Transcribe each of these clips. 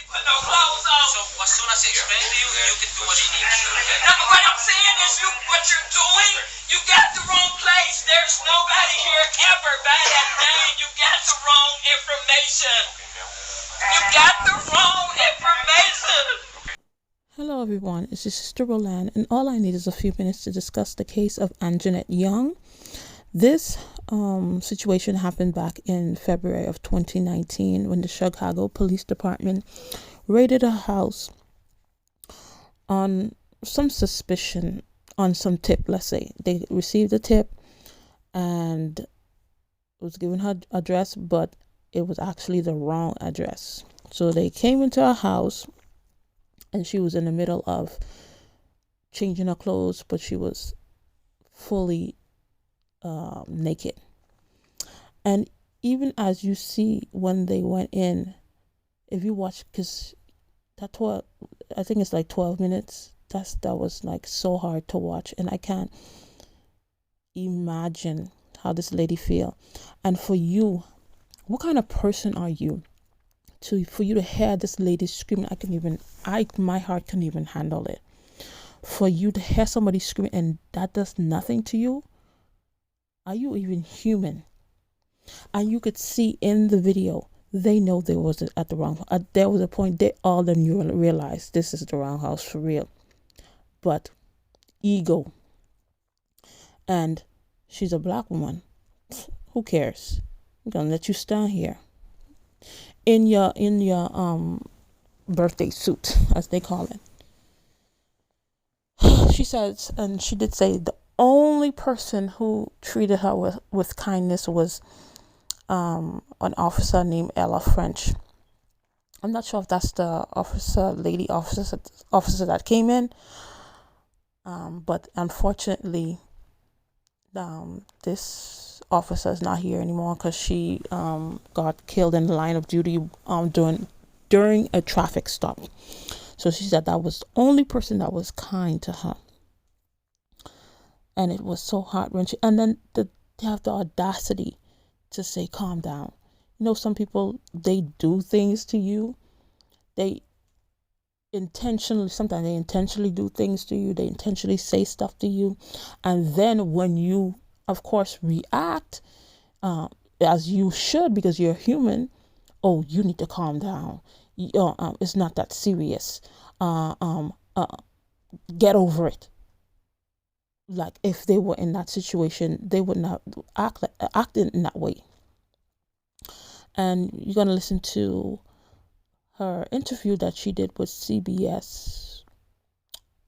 Put no clothes on. So as soon as he explain to you, you can do what you need to do. No, what I'm saying is what you're doing, you got the wrong place. There's nobody here ever by that name. You got the wrong information. You got the wrong information. Hello everyone, it's your sister Roland, and all I need is a few minutes to discuss the case of Anjanette Young. This situation happened back in February of 2019 when the Chicago Police Department raided a house on some suspicion, on some tip, let's say. They received a tip and was given her address, but it was actually the wrong address. So they came into her house and she was in the middle of changing her clothes, but she was fully naked. And even as you see when they went in, if you watch, because that 12, I think it's like 12 minutes, that was like so hard to watch, and I can't imagine how this lady feel. And for you, what kind of person are you for you to hear this lady screaming? My heart can even handle it. For you to hear somebody screaming and that does nothing to you, are you even human? And you could see in the video, they know they was at the wrong. There was a point they all them you realized this is the wrong house for real. But ego, and she's a black woman. Who cares? I'm gonna let you stand here in your birthday suit, as they call it. She says, and she did say, the only person who treated her with kindness was an officer named Ella French. I'm not sure if that's the lady officer that came in, but unfortunately, this officer is not here anymore because she got killed in the line of duty during a traffic stop. So she said that was the only person that was kind to her. And it was so heart-wrenching. And then they have the audacity to say, calm down. You know, some people, they do things to you. Sometimes they intentionally do things to you. They intentionally say stuff to you. And then when you, of course, react, as you should, because you're human, oh, you need to calm down. It's not that serious. Get over it. Like if they were in that situation, they would not act in that way. And you're gonna listen to her interview that she did with CBS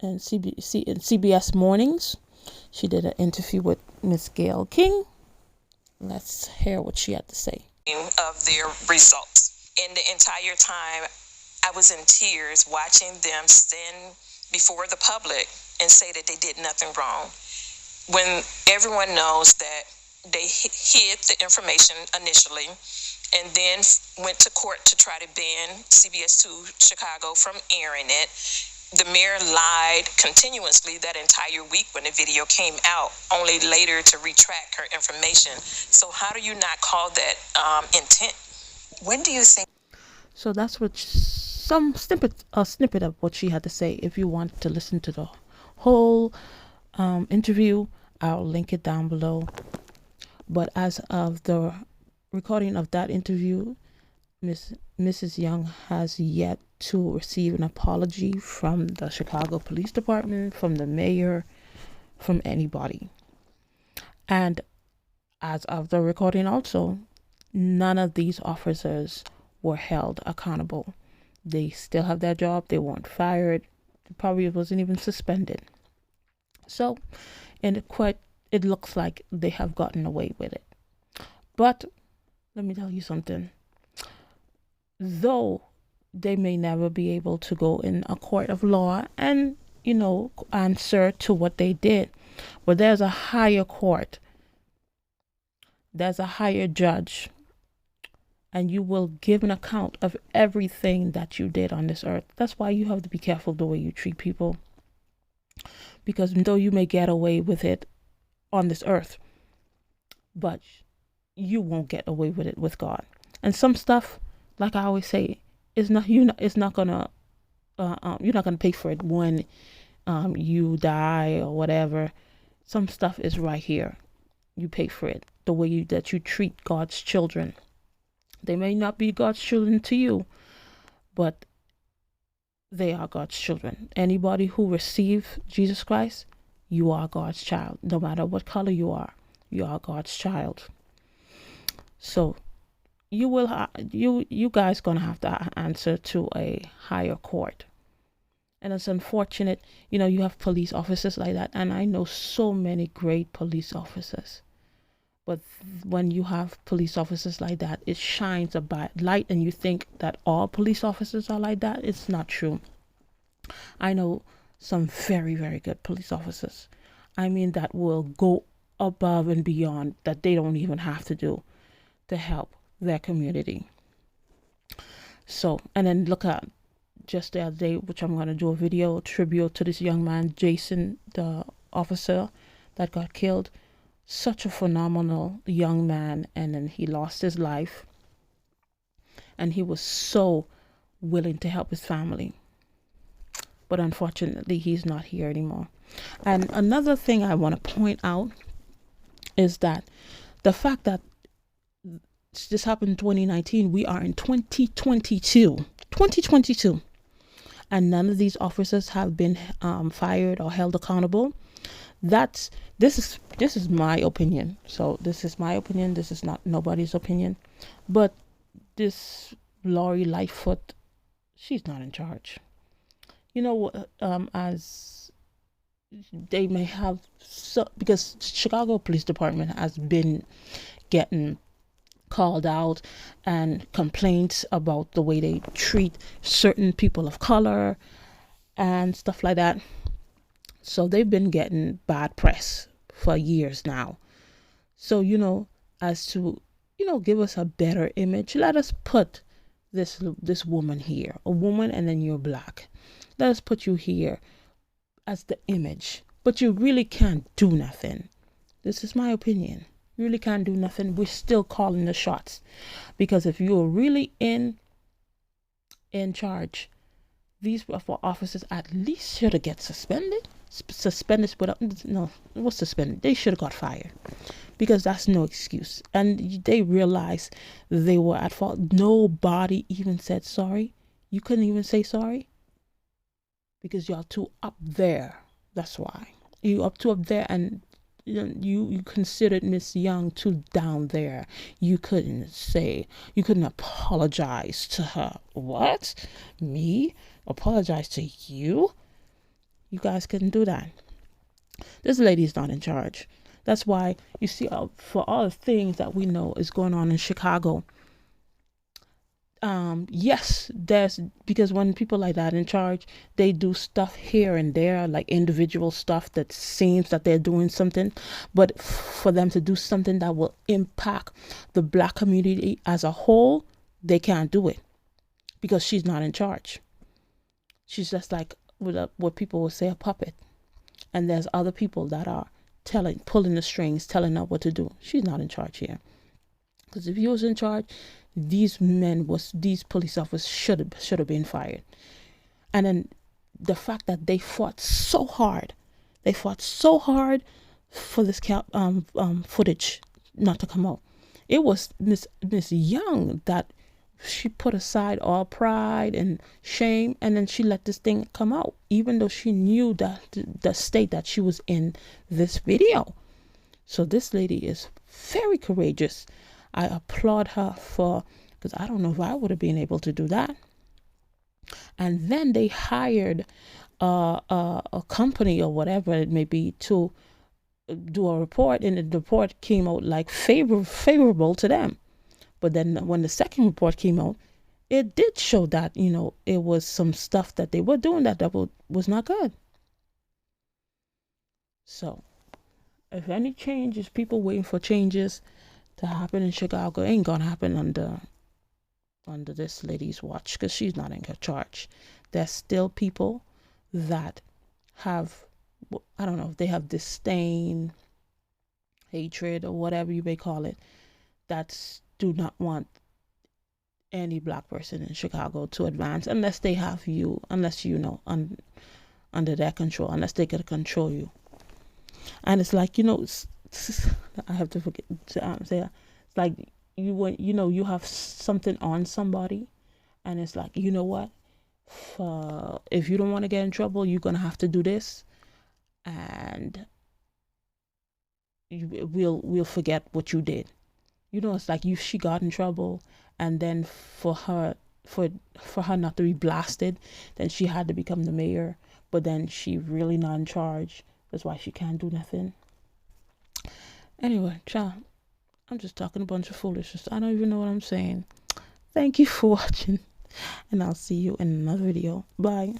and CBS Mornings. She did an interview with Miss Gail King. Let's hear what she had to say. Of their results. In the entire time, I was in tears watching them stand before the public and say that they did nothing wrong, when everyone knows that they hid the information initially and then went to court to try to ban CBS 2 Chicago from airing it. The mayor lied continuously that entire week when the video came out, only later to retract her information. So how do you not call that intent? When do you think? So that's what a snippet of what she had to say. If you want to listen to the whole interview, I'll link it down below. But as of the recording of that interview, Mrs. Young has yet to receive an apology from the Chicago Police Department, from the mayor, from anybody. And as of the recording also, none of these officers were held accountable. They still have their job. They weren't fired. Probably wasn't even suspended. So, it looks like they have gotten away with it. But let me tell you something. Though they may never be able to go in a court of law and, answer to what they did, but there's a higher court. There's a higher judge. And you will give an account of everything that you did on this earth. That's why you have to be careful the way you treat people. Because though you may get away with it on this earth, but you won't get away with it with God. And some stuff, like I always say, it's not it's not gonna you're not gonna pay for it when you die or whatever. Some stuff is right here. You pay for it. The way that you treat God's children. They may not be God's children to you, but they are God's children. Anybody who receive Jesus Christ, you are God's child. No matter what color you are God's child. So you guys gonna have to answer to a higher court. And it's unfortunate, you have police officers like that, and I know so many great police officers. But when you have police officers like that, it shines a bad light, and you think that all police officers are like that. It's not true. I know some very, very good police officers. I mean, that will go above and beyond that they don't even have to do to help their community. So, and then look at just the other day, which I'm going to do a video tribute to this young man, Jason, the officer that got killed. Such a phenomenal young man, and then he lost his life, and he was so willing to help his family, but unfortunately he's not here anymore. And another thing I want to point out is that the fact that this happened in 2019, we are in 2022, and none of these officers have been fired or held accountable. This is my opinion. So this is my opinion. This is not nobody's opinion. But this Lori Lightfoot, she's not in charge. As they may have, because Chicago Police Department has been getting called out and complaints about the way they treat certain people of color and stuff like that. So they've been getting bad press for years now. So, as to, give us a better image, let us put this woman here, a woman, and then you're black. Let us put you here as the image. But you really can't do nothing. This is my opinion. You really can't do nothing. We're still calling the shots. Because if you're really in charge, these officers at least should have get suspended. Without, no, it was suspended. They should have got fired, because that's no excuse. And they realized they were at fault. Nobody even said sorry. You couldn't even say sorry because y'all too up there. That's why you up there, and you considered Miss Young too down there. You couldn't apologize to her. What? Me apologize to you? You guys couldn't do that. This lady's not in charge. That's why you see, for all the things that we know is going on in Chicago, yes, there's, because when people like that in charge, they do stuff here and there, like individual stuff that seems that they're doing something, but for them to do something that will impact the black community as a whole, they can't do it because she's not in charge. She's just like what people will say, a puppet. And there's other people that are pulling the strings, telling her what to do. She's not in charge here. Because if he was in charge, these police officers should have been fired. And then the fact that they fought so hard for this footage not to come out. It was Miss Young that she put aside all pride and shame, and then she let this thing come out, even though she knew that the state that she was in this video. So this lady is very courageous. I applaud her because I don't know if I would have been able to do that. And then they hired a company or whatever it may be to do a report, and the report came out like favorable to them. But then when the second report came out, it did show that, it was some stuff that they were doing that was not good. So if any changes, people waiting for changes to happen in Chicago, ain't gonna happen under this lady's watch, because she's not in charge. There's still people that have, I don't know if they have disdain, hatred, or whatever you may call it, that's do not want any black person in Chicago to advance unless they have you, unless you know, under their control, unless they can control you. And it's like, I have to forget to say that. It's like you have something on somebody, and it's like, you know what, if you don't want to get in trouble, you're gonna have to do this, and we'll forget what you did. It's like she got in trouble, and then for her not to be blasted, then she had to become the mayor, but then she really not in charge. That's why she can't do nothing. Anyway, child, I'm just talking a bunch of foolishness. I don't even know what I'm saying. Thank you for watching, and I'll see you in another video. Bye.